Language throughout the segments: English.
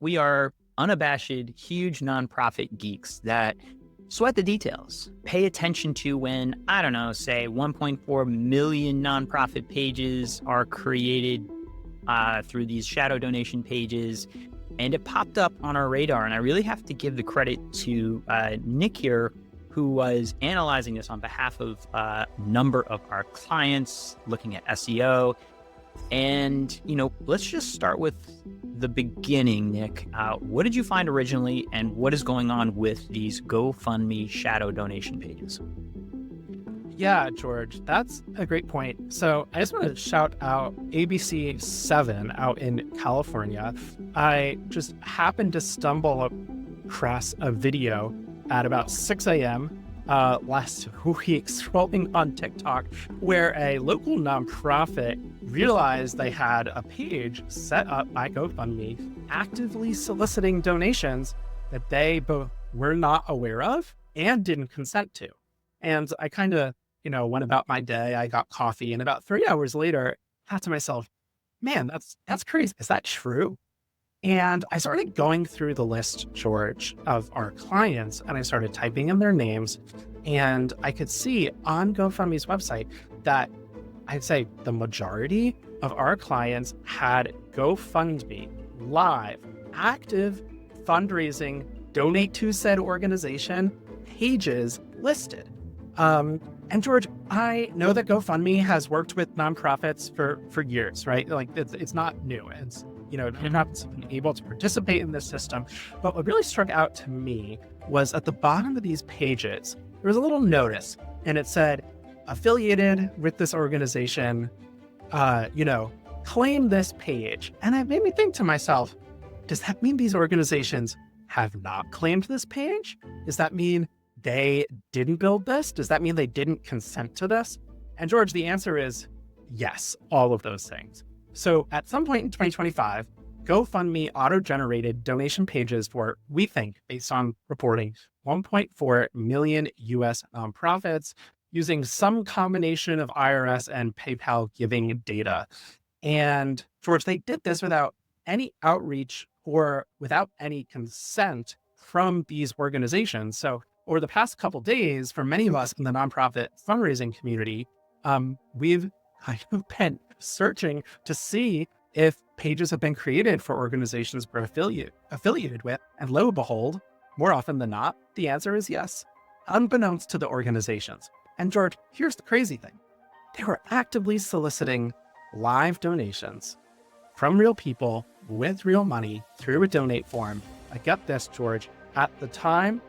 We are unabashed, huge nonprofit geeks that sweat the details, pay attention to when, I don't know, say 1.4 million nonprofit pages are created through these shadow donation pages. And it popped up on our radar. And I really have to give the credit to Nick here, who was analyzing this on behalf of a number of our clients, looking at SEO. And, let's just start with the beginning, Nick. What did you find originally, and what is going on with these GoFundMe shadow donation pages? Yeah, George, that's a great point. So I just want to shout out ABC 7 out in California. I just happened to stumble across a video at about 6 a.m. Last week scrolling on TikTok, where a local nonprofit realized they had a page set up by GoFundMe actively soliciting donations that they both were not aware of and didn't consent to. And I kind of, went about my day. I got coffee, and about 3 hours later, I thought to myself, man, that's crazy. Is that true? And I started going through the list, George, of our clients, and I started typing in their names. And I could see on GoFundMe's website that I'd say the majority of our clients had GoFundMe live, active fundraising, donate to said organization pages listed. And George, I know that GoFundMe has worked with nonprofits for years, right? Like it's not new. It's, nonprofits have been able to participate in this system. But what really struck out to me was at the bottom of these pages, there was a little notice, and it said, affiliated with this organization, claim this page. And it made me think to myself, does that mean these organizations have not claimed this page? Does that mean they didn't build this? Does that mean they didn't consent to this? And George, the answer is yes, all of those things. So at some point in 2025, GoFundMe auto-generated donation pages for, we think, based on reporting, 1.4 million US nonprofits using some combination of IRS and PayPal giving data. And George, they did this without any outreach or without any consent from these organizations. So over the past couple of days, for many of us in the nonprofit fundraising community, we've kind of been searching to see if pages have been created for organizations we're affiliated with. And lo and behold, more often than not, the answer is yes, unbeknownst to the organizations. And George, here's the crazy thing. They were actively soliciting live donations from real people with real money through a donate form. I get this, George, at the time,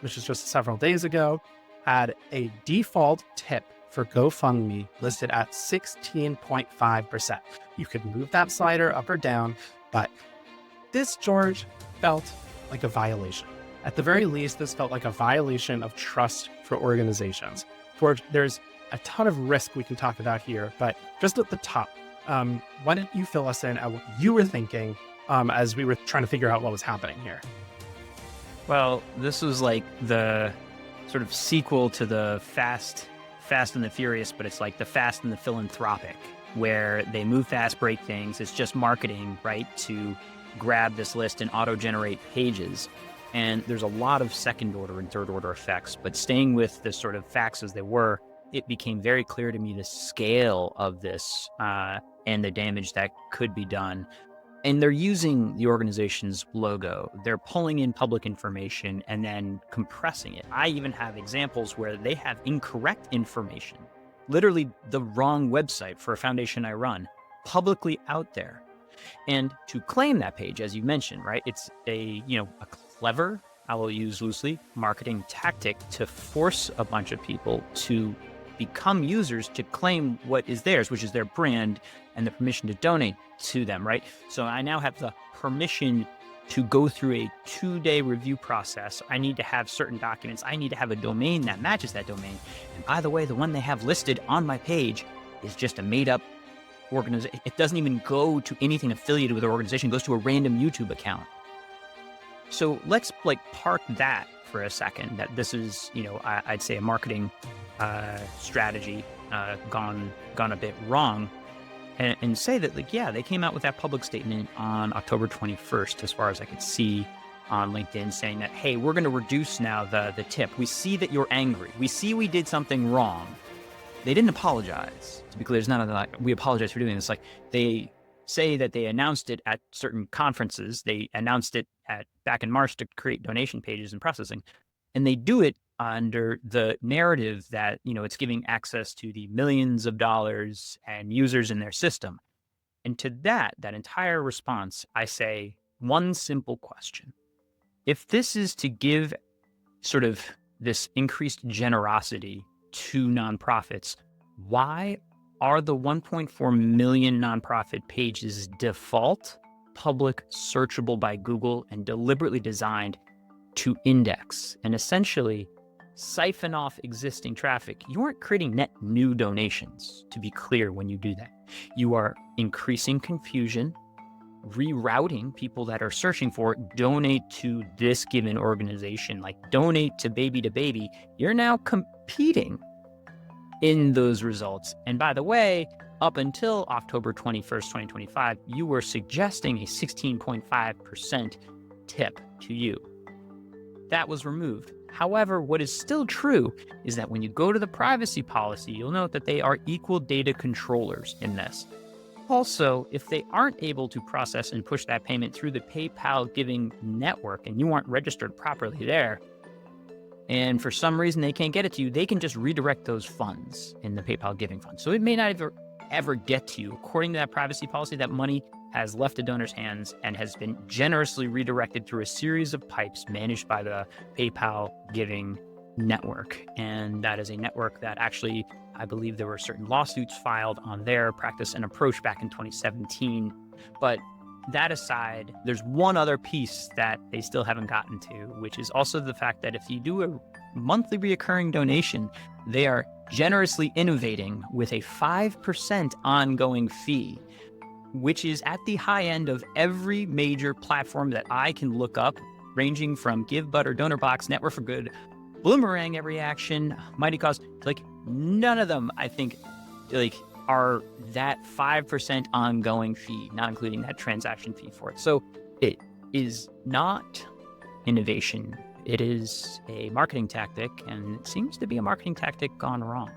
which is just several days ago, had a default tip for GoFundMe listed at 16.5%. You could move that slider up or down, but this, George, felt like a violation. At the very least, this felt like a violation of trust for organizations. George, there's a ton of risk we can talk about here, but just at the top, why don't you fill us in at what you were thinking as we were trying to figure out what was happening here? Well, this was like the sort of sequel to the Fast and the Furious, but it's like the Fast and the Philanthropic, where they move fast, break things. It's just marketing, right, to grab this list and auto-generate pages. And there's a lot of second order and third order effects, but staying with the sort of facts as they were, it became very clear to me the scale of this and the damage that could be done. And they're using the organization's logo. They're pulling in public information and then compressing it. I even have examples where they have incorrect information, literally the wrong website for a foundation I run, publicly out there. And to claim that page, as you mentioned, right, it's a clever, I will use loosely, marketing tactic to force a bunch of people to become users to claim what is theirs, which is their brand and the permission to donate to them, right? So I now have the permission to go through a 2-day review process. I need to have certain documents. I need to have a domain that matches that domain. And by the way, the one they have listed on my page is just a made up organization. It doesn't even go to anything affiliated with the organization. It goes to a random YouTube account. So let's park that for a second, that this is, I'd say a marketing strategy gone a bit wrong. and say that, like, yeah, they came out with that public statement on October 21st, as far as I could see on LinkedIn, saying that, hey, we're going to reduce now the tip. We see that you're angry. We see we did something wrong. They didn't apologize. To be clear, it's not like we apologize for doing this. Like, they say that they announced it at certain conferences. They announced it back in March to create donation pages and processing. And they do it under the narrative that, it's giving access to the millions of dollars and users in their system. And to that entire response, I say one simple question. If this is to give sort of this increased generosity to nonprofits, why are the 1.4 million nonprofit pages default, public, searchable by Google, and deliberately designed to index and essentially siphon off existing traffic? You aren't creating net new donations, to be clear, when you do that. You are increasing confusion, rerouting people that are searching for donate to this given organization, like donate to baby. You're now competing in those results. And by the way, up until October 21st, 2025, you were suggesting a 16.5% tip to you. That was removed. However, what is still true is that when you go to the privacy policy, you'll note that they are equal data controllers in this. Also, if they aren't able to process and push that payment through the PayPal giving network and you aren't registered properly there, and for some reason they can't get it to you, they can just redirect those funds in the PayPal giving fund. So it may not ever get to you. According to that privacy policy, that money has left a donor's hands and has been generously redirected through a series of pipes managed by the PayPal giving network. And that is a network that actually, I believe there were certain lawsuits filed on their practice and approach back in 2017. But that aside, there's one other piece that they still haven't gotten to, which is also the fact that if you do a monthly reoccurring donation, they are generously innovating with a 5% ongoing fee, which is at the high end of every major platform that I can look up, ranging from GiveButter, DonorBox, Network for Good, Bloomerang, Every Action, Mighty Cause. Like, none of them, I think, are that 5% ongoing fee, not including that transaction fee for it. So it is not innovation. It is a marketing tactic, and it seems to be a marketing tactic gone wrong.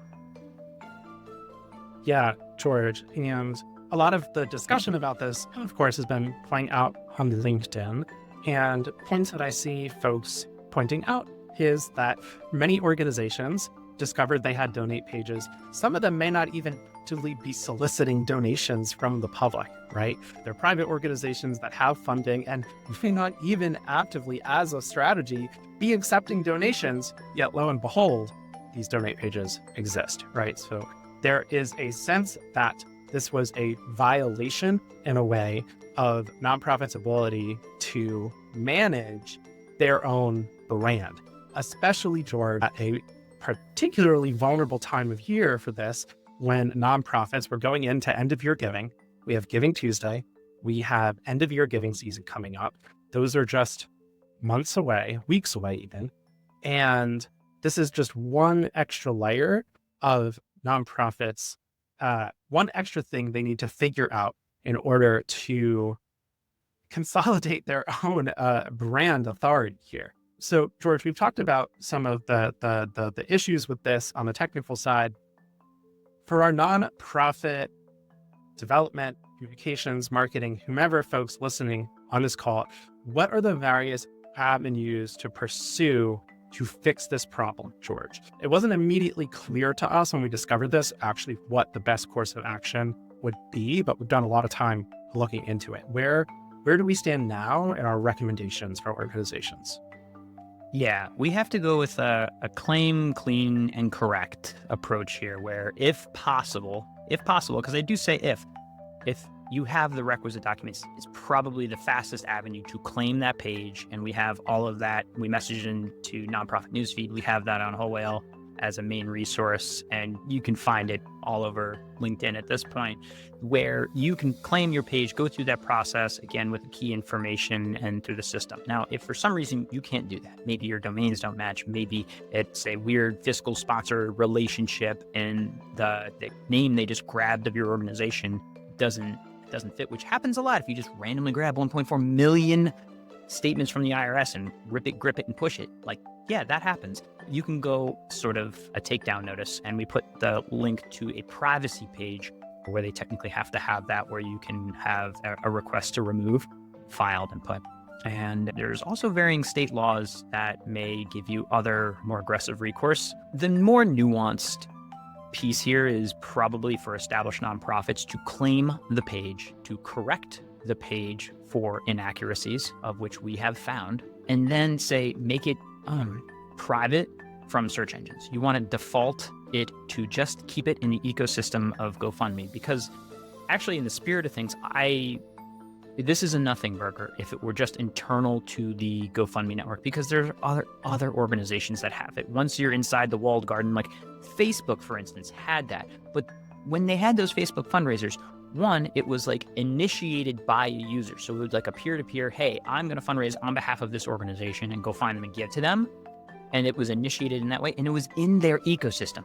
Yeah, George. And a lot of the discussion about this, of course, has been playing out on LinkedIn. And points that I see folks pointing out is that many organizations discovered they had donate pages. Some of them may not even actually be soliciting donations from the public, right? They're private organizations that have funding and may not even actively, as a strategy, be accepting donations, yet lo and behold, these donate pages exist, right? So there is a sense that this was a violation, in a way, of nonprofits' ability to manage their own brand, especially, George, at a particularly vulnerable time of year for this, when nonprofits were going into end of year giving. We have Giving Tuesday. We have end of year giving season coming up. Those are just months away, weeks away even. And this is just one extra layer of nonprofits, one extra thing they need to figure out in order to consolidate their own brand authority here. So, George, we've talked about some of the issues with this on the technical side. For our nonprofit development, communications, marketing, whomever folks listening on this call, what are the various avenues to pursue to fix this problem, George? It wasn't immediately clear to us when we discovered this, actually, what the best course of action would be, but we've done a lot of time looking into it. Where do we stand now in our recommendations for organizations? Yeah, we have to go with a claim, clean, and correct approach here, where if possible, because I do say if you have the requisite documents, it's probably the fastest avenue to claim that page. And we have all of that. We message into Nonprofit Newsfeed. We have that on Whole Whale as a main resource, and you can find it all over LinkedIn at this point, where you can claim your page, go through that process, again, with the key information and through the system. Now, if for some reason you can't do that, maybe your domains don't match, maybe it's a weird fiscal sponsor relationship and the name they just grabbed of your organization doesn't fit, which happens a lot if you just randomly grab 1.4 million statements from the IRS and rip it, grip it, and push it. Like, yeah, that happens. You can go sort of a takedown notice, and we put the link to a privacy page where they technically have to have that, where you can have a request to remove filed and put. And there's also varying state laws that may give you other more aggressive recourse. The more nuanced piece here is probably for established nonprofits to claim the page, to correct the page for inaccuracies, of which we have found, and then say, make it private from search engines. You want to default it to just keep it in the ecosystem of GoFundMe, because actually, in the spirit of things, this is a nothing burger if it were just internal to the GoFundMe network, because there's other organizations that have it. Once you're inside the walled garden, like Facebook, for instance, had that. But when they had those Facebook fundraisers, one, it was like initiated by a user. So it was like a peer-to-peer, hey, I'm going to fundraise on behalf of this organization, and go find them and give to them. And it was initiated in that way, and it was in their ecosystem.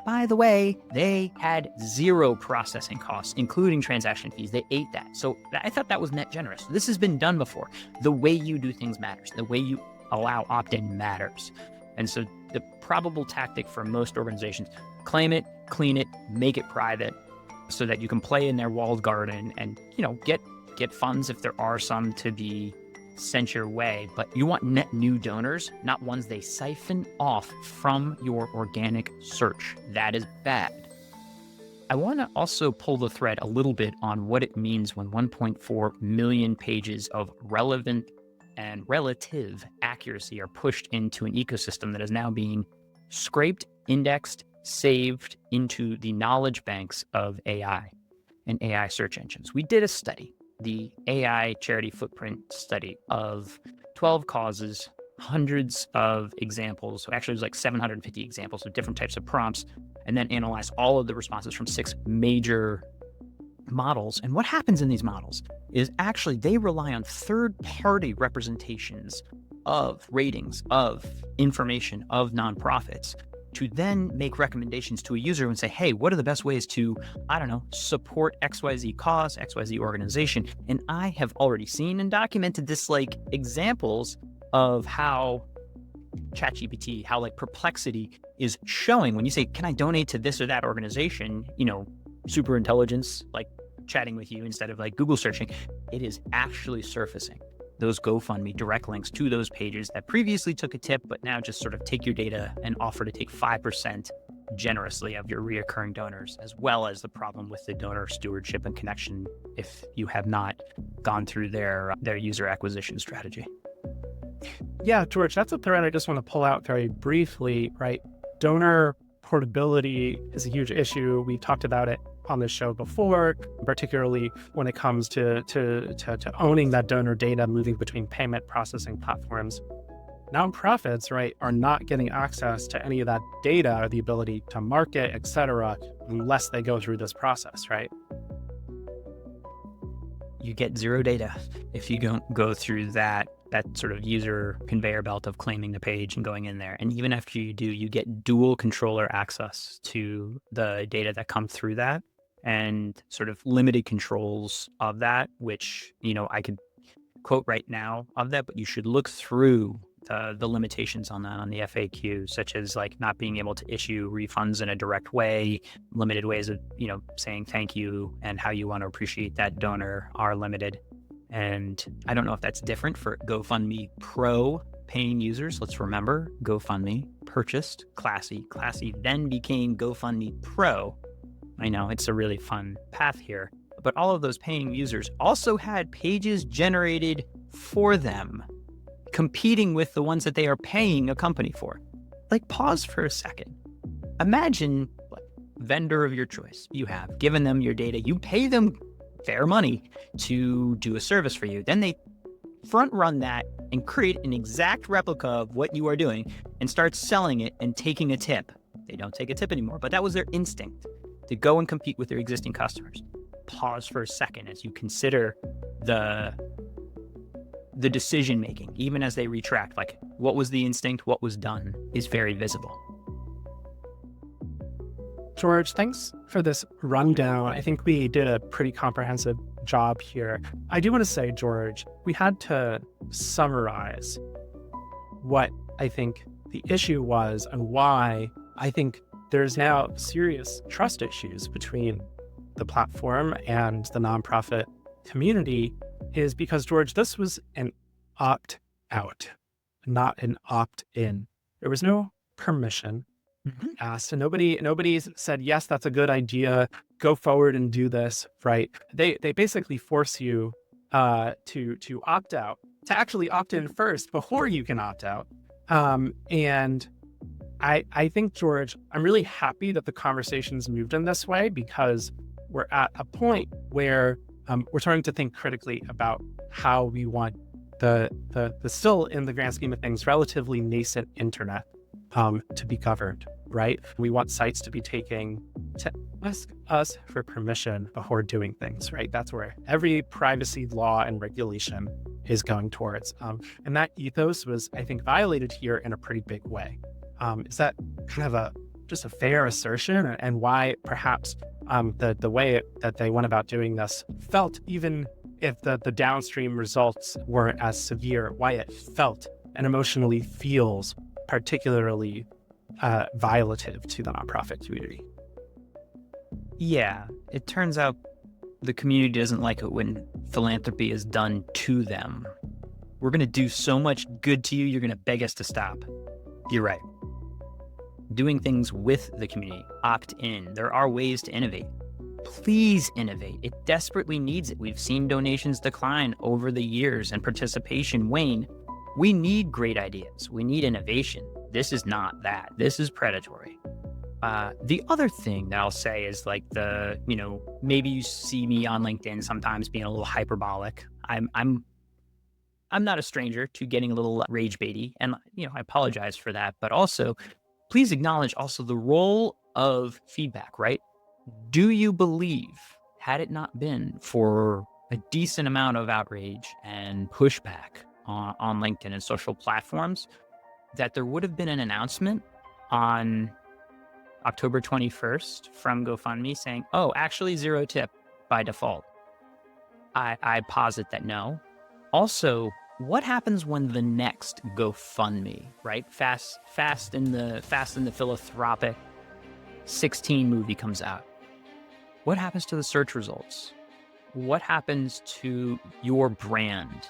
By the way, they had zero processing costs, including transaction fees. They ate that. So I thought that was net generous. This has been done before. The way you do things matters. The way you allow opt-in matters. And so the probable tactic for most organizations, claim it, clean it, make it private, so that you can play in their walled garden and, get funds if there are some to be sent your way. But you want net new donors, not ones they siphon off from your organic search. That is bad. I want to also pull the thread a little bit on what it means when 1.4 million pages of relevant and relative accuracy are pushed into an ecosystem that is now being scraped, indexed, saved into the knowledge banks of AI and AI search engines. We did a study, the AI Charity Footprint Study, of 12 causes, hundreds of examples. So actually, it was like 750 examples of different types of prompts, and then analyzed all of the responses from 6 major models. And what happens in these models is actually they rely on third-party representations of ratings, of information, of nonprofits, to then make recommendations to a user and say, hey, what are the best ways to, support XYZ cause, XYZ organization? And I have already seen and documented this, like, examples of how ChatGPT, how like Perplexity is showing when you say, can I donate to this or that organization, super intelligence, like chatting with you instead of like Google searching, it is actually surfacing those GoFundMe direct links to those pages that previously took a tip, but now just sort of take your data and offer to take 5% generously of your reoccurring donors, as well as the problem with the donor stewardship and connection if you have not gone through their user acquisition strategy. Yeah, George, that's a thread I just want to pull out very briefly, right? Donor portability is a huge issue. We talked about it on this show before, particularly when it comes to owning that donor data, moving between payment processing platforms. Nonprofits, right, are not getting access to any of that data or the ability to market, et cetera, unless they go through this process, right? You get zero data if you don't go through that sort of user conveyor belt of claiming the page and going in there. And even after you do, you get dual controller access to the data that come through that, and sort of limited controls of that, which, I could quote right now of that, but you should look through the limitations on that on the FAQ, such as like not being able to issue refunds in a direct way, limited ways of, saying thank you, and how you want to appreciate that donor are limited. And I don't know if that's different for GoFundMe Pro paying users. Let's remember, GoFundMe purchased Classy, then became GoFundMe Pro. I know it's a really fun path here, but all of those paying users also had pages generated for them, competing with the ones that they are paying a company for. Like, pause for a second. Imagine, like, vendor of your choice. You have given them your data. You pay them fair money to do a service for you. Then they front run that and create an exact replica of what you are doing and start selling it and taking a tip. They don't take a tip anymore, but that was their instinct, to go and compete with their existing customers. Pause for a second as you consider the decision making, even as they retract, like what was the instinct, what was done is very visible. George, thanks for this rundown. I think we did a pretty comprehensive job here. I do want to say, George, we had to summarize what I think the issue was and why I think there's now serious trust issues between the platform and the nonprofit community is because, George, this was an opt-out, not an opt-in. There was no permission asked, and nobody said, yes, that's a good idea, go forward and do this, right? They basically force you to opt out, to actually opt in first before you can opt out. And I think, George, I'm really happy that the conversation's moved in this way because we're at a point where we're starting to think critically about how we want the still, in the grand scheme of things, relatively nascent internet to be governed, right? We want sites to ask us for permission before doing things, right? That's where every privacy law and regulation is going towards. And that ethos was, I think, violated here in a pretty big way. Is that kind of just a fair assertion, and why perhaps the way that they went about doing this felt, even if the downstream results weren't as severe, why it felt and emotionally feels particularly violative to the nonprofit community? Yeah, it turns out the community doesn't like it when philanthropy is done to them. We're going to do so much good to you, you're going to beg us to stop. You're right. Doing things with the community, opt in. There are ways to innovate. Please innovate. It desperately needs it. We've seen donations decline over the years and participation wane. We need great ideas. We need innovation. This is not that. This is predatory. The other thing that I'll say is like maybe you see me on LinkedIn sometimes being a little hyperbolic. I'm not a stranger to getting a little rage baity, and I apologize for that. But also, please acknowledge also the role of feedback, right? Do you believe, had it not been for a decent amount of outrage and pushback on LinkedIn and social platforms, that there would have been an announcement on October 21st from GoFundMe saying, oh, actually 0 tip by default? I posit that no. Also, what happens when the next GoFundMe, right? Fast and the Philanthropic 16 movie comes out? What happens to the search results? What happens to your brand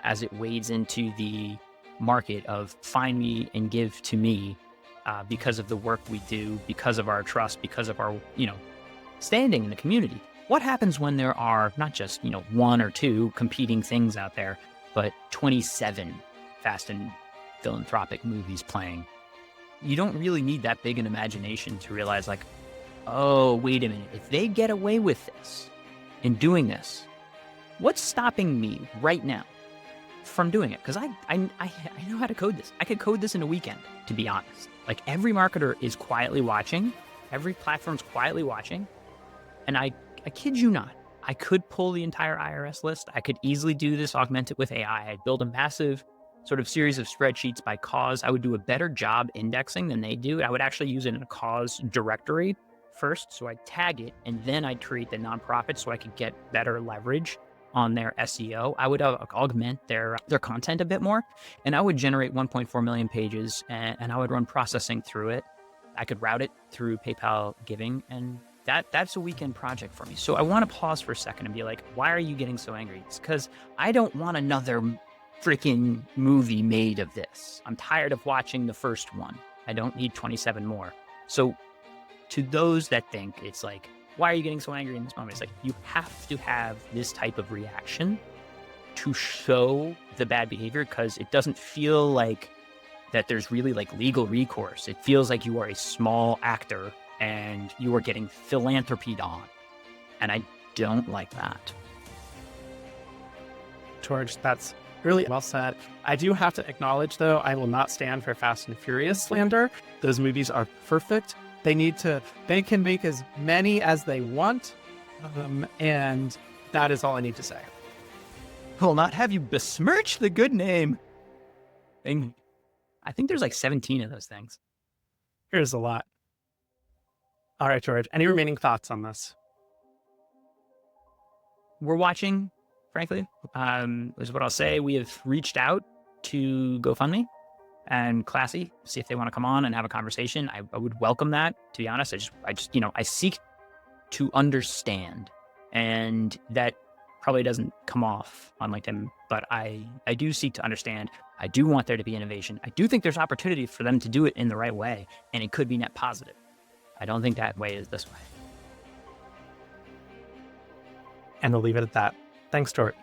as it wades into the market of find me and give to me because of the work we do, because of our trust, because of our, standing in the community? What happens when there are not just, 1 or 2 competing things out there, but 27 Fast and Philanthropic movies playing? You don't really need that big an imagination to realize, like, oh, wait a minute. If they get away with this in doing this, what's stopping me right now from doing it? Because I know how to code this. I could code this in a weekend, to be honest. Like, every marketer is quietly watching. Every platform's quietly watching. And I kid you not, I could pull the entire IRS list. I could easily do this, augment it with AI. I'd build a massive sort of series of spreadsheets by cause. I would do a better job indexing than they do. I would actually use it in a cause directory first. So I'd tag it, and then I'd create the nonprofit so I could get better leverage on their SEO. I would augment their content a bit more, and I would generate 1.4 million pages, and I would run processing through it. I could route it through PayPal giving, and that's a weekend project for me. So I want to pause for a second and be like, why are you getting so angry? It's because I don't want another freaking movie made of this. I'm tired of watching the first one. I don't need 27 more. So to those that think it's like, why are you getting so angry in this moment? It's like, you have to have this type of reaction to show the bad behavior, because it doesn't feel like that there's really like legal recourse. It feels like you are a small actor and you are getting philanthropied on. And I don't like that. George, that's really well said. I do have to acknowledge, though, I will not stand for Fast and Furious slander. Those movies are perfect. They can make as many as they want. And that is all I need to say. Will not have you besmirch the good name. And I think there's like 17 of those things. Here's a lot. All right, George. Any remaining thoughts on this? We're watching, frankly, is what I'll say. We have reached out to GoFundMe and Classy, see if they want to come on and have a conversation. I would welcome that, to be honest. I seek to understand, and that probably doesn't come off on LinkedIn, but I do seek to understand. I do want there to be innovation. I do think there's opportunity for them to do it in the right way, and it could be net positive. I don't think that way is this way. And we'll leave it at that. Thanks, George.